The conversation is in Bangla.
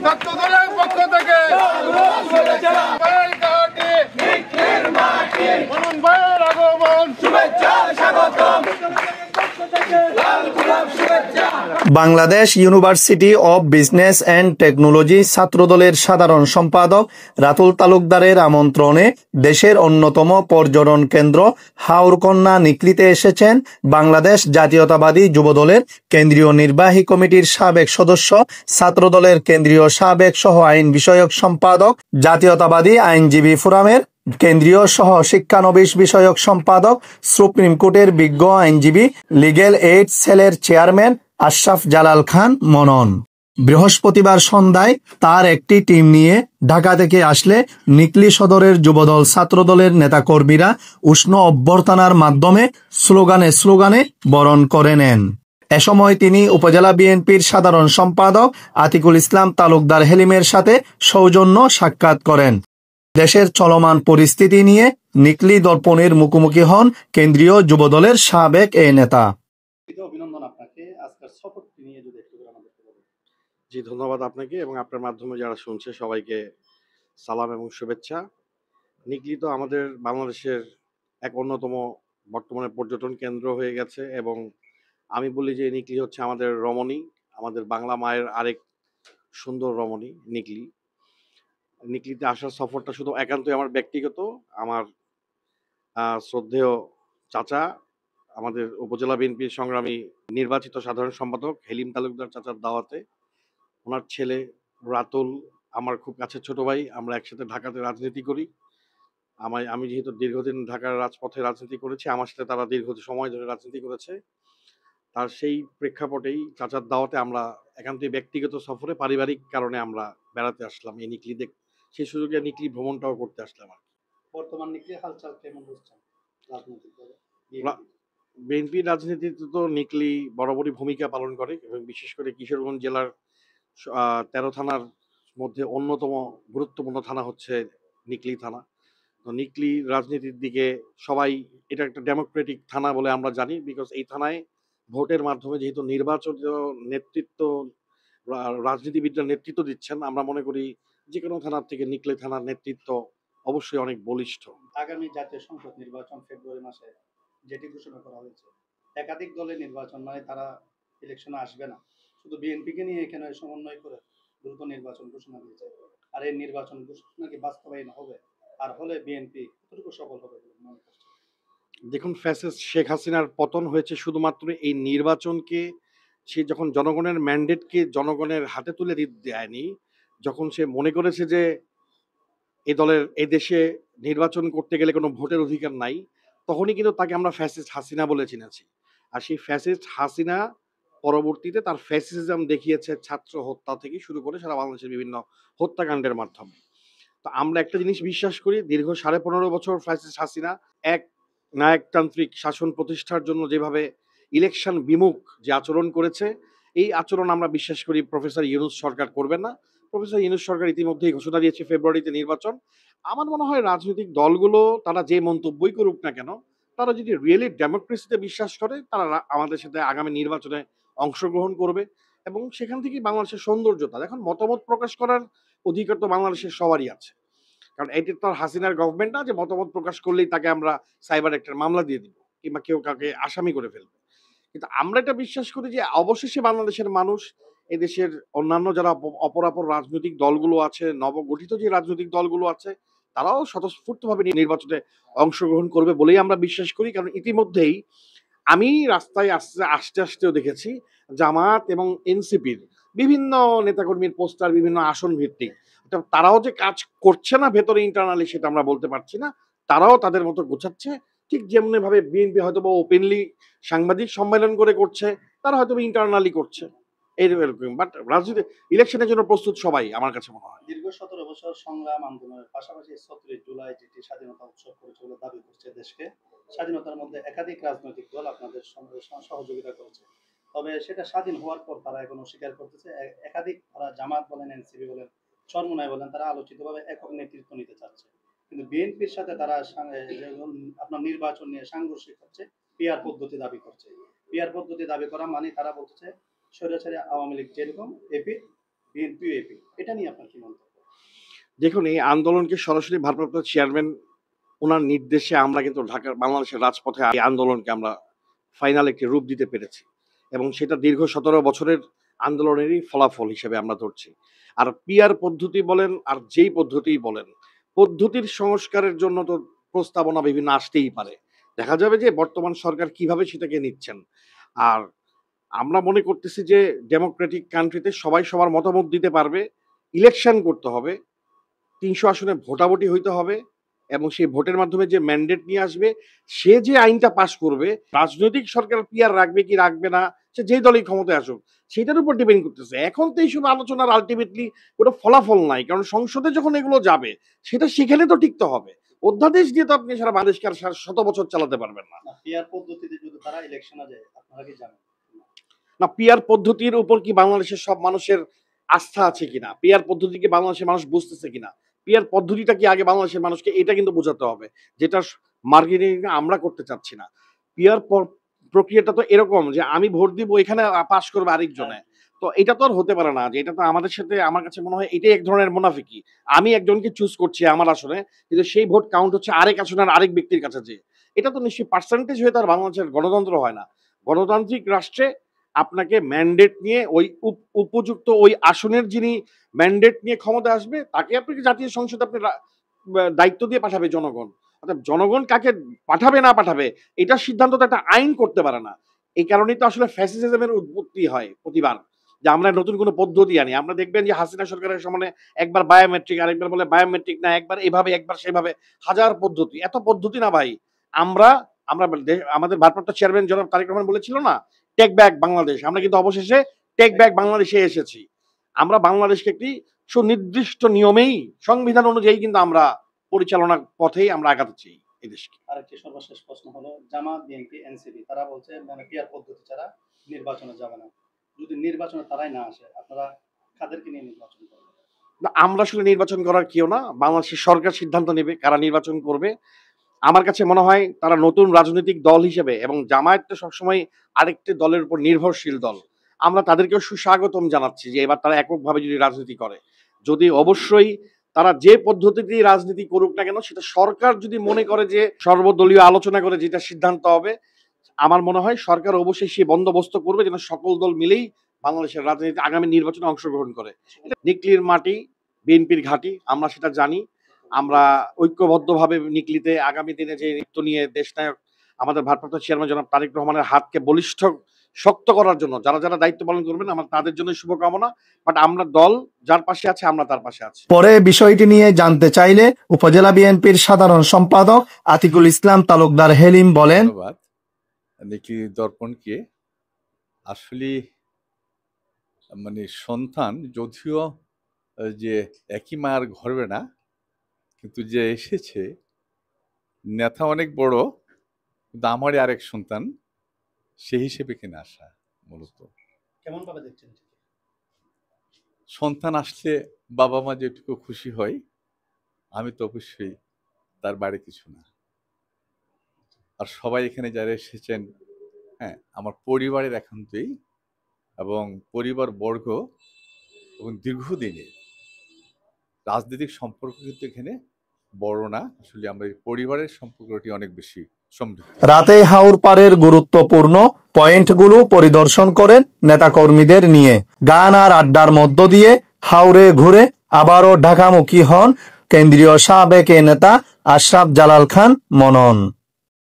ছাত্র দলের পক্ষ থেকে ভাইয়ের আগমন শুভেচ্ছা স্বাগতম। Bangladesh university of business and technology ছাত্রদলের সাধারণ সম্পাদক রাতুল তালুকদারের আমন্ত্রণে দেশের অন্যতম পর্যটন কেন্দ্র হাওরকন্যা নিকলিতে এসেছেন বাংলাদেশ জাতীয়তাবাদী যুবদলের কেন্দ্রীয় নির্বাহী কমিটির সাবেক সদস্য, ছাত্রদলের কেন্দ্রীয় সাবেক সহ আইন বিষয়ক সম্পাদক, জাতীয়তাবাদী আইনজীবী ফোরামের কেন্দ্রীয় সহ শিক্ষানবিশ বিষয়ক সম্পাদক, সুপ্রিম কোর্টের বিজ্ঞ আইনজীবী, লিগ্যাল এইড সেলের চেয়ারম্যান আশরাফ জালাল খান মনন। বৃহস্পতিবার সন্ধ্যায় তার একটি টিম নিয়ে ঢাকা থেকে আসলে নিকলি সদরের যুবদল ছাত্রদলের নেতাকর্মীরা উষ্ণ অভ্যর্থনার মাধ্যমে স্লোগানে বরণ করে নেন। এ সময় তিনি উপজেলা বিএনপির সাধারণ সম্পাদক আতিকুল ইসলাম তালুকদার হেলিমের সাথে সৌজন্য সাক্ষাৎ করেন। দেশের চলমান পরিস্থিতি নিয়ে নিকলি দর্পণের মুখোমুখি হন কেন্দ্রীয় যুবদলের সাবেক এই নেতা। অভিনন্দন আপনাকে, আজকের সফরটি নিয়ে যদি একটু আমাদেরকে বলেন। জি, ধন্যবাদ আপনাকে এবং আপনার মাধ্যমে যারা শুনছে সবাইকে সালাম এবং শুভেচ্ছা। নিকলি তো আমাদের বাংলাদেশের এক অন্যতম বর্তমানে পর্যটন কেন্দ্র হয়ে গেছে এবং আমি বলি যে নিকলি হচ্ছে আমাদের রমণী, আমাদের বাংলা মায়ের আরেক সুন্দর রমণী নিকলি। নিকলিতে আসার সফরটা শুধু একান্তই আমার ব্যক্তিগত, আমার শ্রদ্ধেয় চাচা, আমাদের উপজেলা বিএনপির সংগ্রামী নির্বাচিত সাধারণ সম্পাদক হেলিম তালুকদার চাচার দাওয়াতে, ওনার ছেলে রাতুল আমার খুব কাছের ছোট ভাই, আমরা একসাথে ঢাকাতে রাজনীতি করি। আমি যেহেতু দীর্ঘদিন ঢাকার রাজপথে রাজনীতি করেছি, আমার সাথে তারা দীর্ঘ সময় ধরে রাজনীতি করেছে। তার সেই প্রেক্ষাপটেই চাচার দাওয়াতে আমরা একান্তই ব্যক্তিগত সফরে পারিবারিক কারণে আমরা বেড়াতে আসলাম এই নিকলি সেই সুযোগে নিকলি ভ্রমণটাও করতে আসলাম। আর বর্তমান নিকলি হালচাল কেমন বুঝছেন রাজনৈতিকভাবে? বিএনপি রাজনীতিতে তো নিকলি বরাবরই ভূমিকা পালন করে এবং বিশেষ করে কিশোরগঞ্জ জেলার 13 থানার মধ্যে অন্যতম গুরুত্বপূর্ণ থানা হচ্ছে নিকলি থানা। তো নিকলি রাজনীতির দিকে সবাই, এটা একটা ডেমোক্রেটিক থানা বলে আমরা জানি, বিকজ এই থানায় ভোটের মাধ্যমে যেহেতু নির্বাচিত নেতৃত্ব রাজনীতিবিদরা নেতৃত্ব দিচ্ছেন, আমরা মনে করি যে কোনো থানার থেকে নিকলি থানার নেতৃত্ব অবশ্যই অনেক বলিষ্ঠ। আগামী জাতীয় সংসদ নির্বাচন ফেব্রুয়ারি মাসে যেটি ঘোষণা করা হয়েছে, একাধিক দলের নির্বাচন, মানে তারা ইলেকশনে আসবে না, শুধু বিএনপিকে নিয়ে এখানে সমন্বয় করে দ্রুত নির্বাচন ঘোষণা দিয়েছে। আর এই নির্বাচন ঘোষণা কি বাস্তবায়ন হবে? আর হলে বিএনপি কতটুকু সফল হবে বলে মনে করছেন? দেখুন, ফ্যাসিস্ট শেখ হাসিনার পতন হয়েছে শুধুমাত্র এই নির্বাচনকে, সে যখন জনগণের ম্যান্ডেটকে জনগণের হাতে তুলে দেয়নি, যখন সে মনে করেছে যে এই দেশে নির্বাচন করতে গেলে কোনো ভোটের অধিকার নাই, তখনই কিন্তু তাকে আমরা ফ্যাসিস্ট হাসিনা বলে চিনেছি। আর সেই ফ্যাসিস্ট হাসিনা পরবর্তীতে তার ফ্যাসিজম দেখিয়েছে ছাত্র হত্যা থেকে শুরু করে সারা বাংলাদেশের বিভিন্ন হত্যাকাণ্ডের মাধ্যমে। তো আমরা একটা জিনিস বিশ্বাস করি, দীর্ঘ 15.5 বছর ফ্যাসিস্ট হাসিনা এক নায়কতান্ত্রিক শাসন প্রতিষ্ঠার জন্য যেভাবে ইলেকশন বিমুখ যে আচরণ করেছে, এই আচরণ আমরা বিশ্বাস করি প্রফেসর ইউনূস সরকার করবে না। প্রফেসর ইউনূস সরকার ইতিমধ্যেই ঘোষণা দিয়েছে ফেব্রুয়ারিতে নির্বাচন। আমার মনে হয় রাজনৈতিক দলগুলো তারা যে মন্তব্যই করুক না কেন, তারা যদি রিয়েলি ডেমোক্রেসিতে বিশ্বাস করে, তারা আমাদের সাথে আগামী নির্বাচনে অংশগ্রহণ করবে এবং সেখান থেকেই বাংলাদেশের সৌন্দর্যতা। এখন মতামত প্রকাশ করার অধিকার তো বাংলাদেশের সবারই আছে, কারণ এটি তো আর হাসিনার গভর্নমেন্ট না যে মতামত প্রকাশ করলেই তাকে আমরা সাইবার একটা মামলা দিয়ে দিব কিংবা কেউ কাউকে আসামি করে ফেলবে। কিন্তু আমরা এটা বিশ্বাস করি যে অবশেষে বাংলাদেশের মানুষ, এদেশের অন্যান্য যারা অপরাপর রাজনৈতিক দলগুলো আছে, নবগঠিত যে রাজনৈতিক দলগুলো আছে, তারাও স্বতঃস্ফূর্তভাবে নির্বাচনে অংশগ্রহণ করবে বলেই আমরা বিশ্বাস করি। কারণ ইতিমধ্যেই আমি রাস্তায় আসতেও দেখেছি জামাত এবং এনসিপির বিভিন্ন নেতাকর্মীর পোস্টার বিভিন্ন আসন ভিত্তিক। তারাও যে কাজ করছে না ভেতরে ইন্টারনালি সেটা আমরা বলতে পারছি না, তারাও তাদের মতো গোছাচ্ছে। ঠিক যেমনি ভাবে বিএনপি হয়তো বা ওপেনলি সাংবাদিক সম্মেলন করে করছে, তারা হয়তো ইন্টারনালি করছে এরকম। বাট রাজনীতি ইলেকশনের জন্য প্রস্তুত সবাই আমার কাছে মনে হয়। দীর্ঘ 17 বছর সংগ্রাম আন্দোলনের পাশাপাশি 37 জুলাই যেটি স্বাধীনতা উৎসব করেছে বলে দাবি করছে দেশকে, স্বাধীনতার মধ্যে একাধিক রাজনৈতিক দল আপনাদের সঙ্গে সহযোগিতা করেছে। তবে সেটা স্বাধীন হওয়ার পর তারা এখন অস্বীকার করতেছে। একাধিক তারা জামাত বলেন, এনসিপি বলেন, চরমোনাই বলেন, তারা আলোচিতভাবে একক নেতৃত্ব নিতে চাচ্ছে। কিন্তু বিএনপির সাথে তারা আপনার নির্বাচন নিয়ে সাংঘর্ষিক হচ্ছে, পিআর পদ্ধতি দাবি করছে। পিআর পদ্ধতি দাবি করা মানে তারা বলছে স্বৈরাচারী আওয়ামী লীগ যেরকম এপি বিএনপি এপি, এটা নিয়ে আপনার কি মন্তব্য? দেখুন, এই আন্দোলনকে সরাসরি ভারপ্রাপ্ত চেয়ারম্যান ওনার নির্দেশে আমরা কিন্তু ঢাকার বাংলাদেশের রাজপথে এই আন্দোলনকে আমরা ফাইনাল একটি রূপ দিতে পেরেছি, এবং সেটা দীর্ঘ 17 বছরের আন্দোলনেরই ফলাফল হিসেবে আমরা ধরছি। আর পিআর পদ্ধতি বলেন আর যেই পদ্ধতিই বলেন, পদ্ধতির সংস্কারের জন্য তো প্রস্তাবনা বিভিন্ন আসতেই পারে। দেখা যাবে যে বর্তমান সরকার কিভাবে সেটাকে নিচ্ছেন। আর আমরা মনে করতেছি যে ডেমোক্রেটিক কান্ট্রিতে সবাই সবার মতামত দিতে পারবে, ইলেকশন করতে হবে, ৩০০ আসনে ভোটাভুটি হইতে হবে, এবং সেই ভোটের মাধ্যমে যে ম্যান্ডেট নিয়ে আসবে, সে যে আইনটা পাস করবে, রাজনৈতিক সরকার পিআর রাখবে কি রাখবে না, সে যেই দলই ক্ষমতায় আসুক, সেটার উপর ডিপেন্ড করতেছে। এখন তো এইসব আলোচনার আলটিমেটলি কোনো ফলাফল নাই, কারণ সংসদে যখন এগুলো যাবে সেটা সেখানে তো টিকতে হবে। অধ্যাদেশ দিয়ে তো আপনি সারা বাংলাদেশকে আর 100 বছর চালাতে পারবেন না। না, পিআর পদ্ধতিতে যদি তারা ইলেকশনে যায়, আপনারা কি জানেন? না, পিআর পদ্ধতির উপর কি বাংলাদেশের সব মানুষের আস্থা আছে কিনা, পিআর পদ্ধতিকে বাংলাদেশের মানুষ বুঝতেছে কিনা, পিআর পদ্ধতিটা কি আগে বাংলাদেশের মানুষকে এটা কিন্তু বোঝাতে হবে, যেটা মার্কেটিং আমরা করতে চাচ্ছি না। পিআর প্রক্রিয়াটা তো এরকম যে আমি ভোট দিব, এখানে পাস করবে আরেকজনে, তো এটা তো আর হতে পারে না। যে এটা তো আমাদের সাথে, আমার কাছে মনে হয় এটাই এক ধরনের মুনাফিকি। আমি একজনকে চুজ করছি আমার আসনে, কিন্তু সেই ভোট কাউন্ট হচ্ছে আরেক আসনের আরেক ব্যক্তির কাছে। যে এটা তো নিশ্চয়ই পার্সেন্টেজ হয়ে তার বাংলাদেশের গণতন্ত্র হয় না। গণতান্ত্রিক রাষ্ট্রে আপনাকে ম্যান্ডেট নিয়ে ওই উপযুক্ত ওই আসনের যিনি ম্যান্ডেট নিয়ে ক্ষমতা আসবে, তাকে আপনাকে জাতীয় সংসদে আপনি দায়িত্ব দিয়ে পাঠাবে জনগণ। অর্থাৎ জনগণ কাকে পাঠাবে না পাঠাবে এটার সিদ্ধান্ত তো একটা আইন করতে পারে না। এই কারণেই তো আসলে ফ্যাসিজমের উৎপত্তি হয় প্রতিবার, যে আমরা নতুন কোনো পদ্ধতি আনি। আমরা দেখবেন যে হাসিনা সরকারের সময় একবার বায়োমেট্রিক, আরেকবার বলে বায়োমেট্রিক না, একবার এভাবে একবার সেভাবে, হাজার পদ্ধতি। এত পদ্ধতি না ভাই। আমরা আমরা আমাদের ভারপ্রাপ্ত চেয়ারম্যান জনাব তারেক রহমান বলেছিল না, টেক ব্যাক বাংলাদেশ। আমরা কিন্তু অবশেষে টেক ব্যাক বাংলাদেশে এসেছি। আমরা বাংলাদেশকে একটি সুনির্দিষ্ট নিয়মেই, সংবিধান অনুযায়ী কিন্তু আমরা পরিচালনার পথেই আমরা আগাতে চাই এই দেশকে। আরেকটি সর্বশেষ প্রশ্ন হলো, জামাত, বিএনপি, এনসিপি তারা বলছে মানে পিআর পদ্ধতি ছাড়া নির্বাচনে যাবে না। যদি নির্বাচনে তারাই না আসে, আপনারা কাদেরকে নিয়ে নির্বাচন করবেন? না, আমরা আসলে নির্বাচন করার কেউ না, বাংলাদেশের সরকার সিদ্ধান্ত নেবে কারা নির্বাচন করবে। আমার কাছে মনে হয় তারা নতুন রাজনৈতিক দল হিসেবে, এবং জামায়াত তো সবসময় আরেকটি দলের উপর নির্ভরশীল দল, আমরা তাদেরকেও সুস্বাগতম জানাচ্ছি যে এবার তারা এককভাবে যদি রাজনীতি করে, যদি অবশ্যই তারা যে পদ্ধতিতেই রাজনীতি করুক না কেন, সেটা সরকার যদি মনে করে যে সর্বদলীয় আলোচনা করে যেটা সিদ্ধান্ত হবে, আমার মনে হয় সরকার অবশ্যই সেই বন্দোবস্ত করবে যেন সকল দল মিলেই বাংলাদেশের রাজনীতি আগামী নির্বাচনে অংশগ্রহণ করে। নিকলির মাটি বিএনপির ঘাঁটি, আমরা সেটা জানি। আমরা ঐক্যবদ্ধভাবে নিকলিতে আগামী দিনে যে নৃত্য নিয়ে দেশনায়ক আমাদের ভারপ্রাপ্ত চেয়ারম্যান জনাব তারেক রহমানের হাতকে বলিষ্ঠ শক্ত করার জন্য যারা যারা দায়িত্ব পালন করবেন, আমার তাদের জন্য শুভকামনা। বাট আমরা দল যার পাশে আছে, আমরা তার পাশে আছি। পরে বিষয়টি নিয়ে জানতে চাইলে উপজেলা বিএনপির সাধারণ সম্পাদক আতিকুল ইসলাম তালুকদার হেলিম বলেন, ধন্যবাদ নিকলি দর্পণকে। আসলে মানে সন্তান যদিও যে একই মায়ের ঘরে না, কিন্তু যে এসেছে নেতা অনেক বড়, কিন্তু আমারই আরেক সন্তান, সেই হিসেবে কিনে আসা। মূলত কেমন ভাবে দেখছেন? সন্তান আসলে বাবা মা যেটুকু খুশি হয়, আমি তো অবশ্যই তার বাইরে কিছু না। আর সবাই এখানে যারা এসেছেন, হ্যাঁ, আমার পরিবারের একান্তই, এবং পরিবার বর্গ এবং দীর্ঘদিনের রাজনৈতিক সম্পর্ক কিন্তু এখানে বড় না। আসলে আমরা পরিবারের সম্পর্কটি অনেক বেশি সমৃদ্ধ। রাতে হাওর পারের গুরুত্বপূর্ণ পয়েন্টগুলো পরিদর্শন করেন নেতাকর্মীদের নিয়ে। গান আর আড্ডার মধ্য দিয়ে হাওরে ঘুরে আবারও ঢাকামুখী হন কেন্দ্রীয় সাবেক নেতা আশরাফ জালাল খান মনন।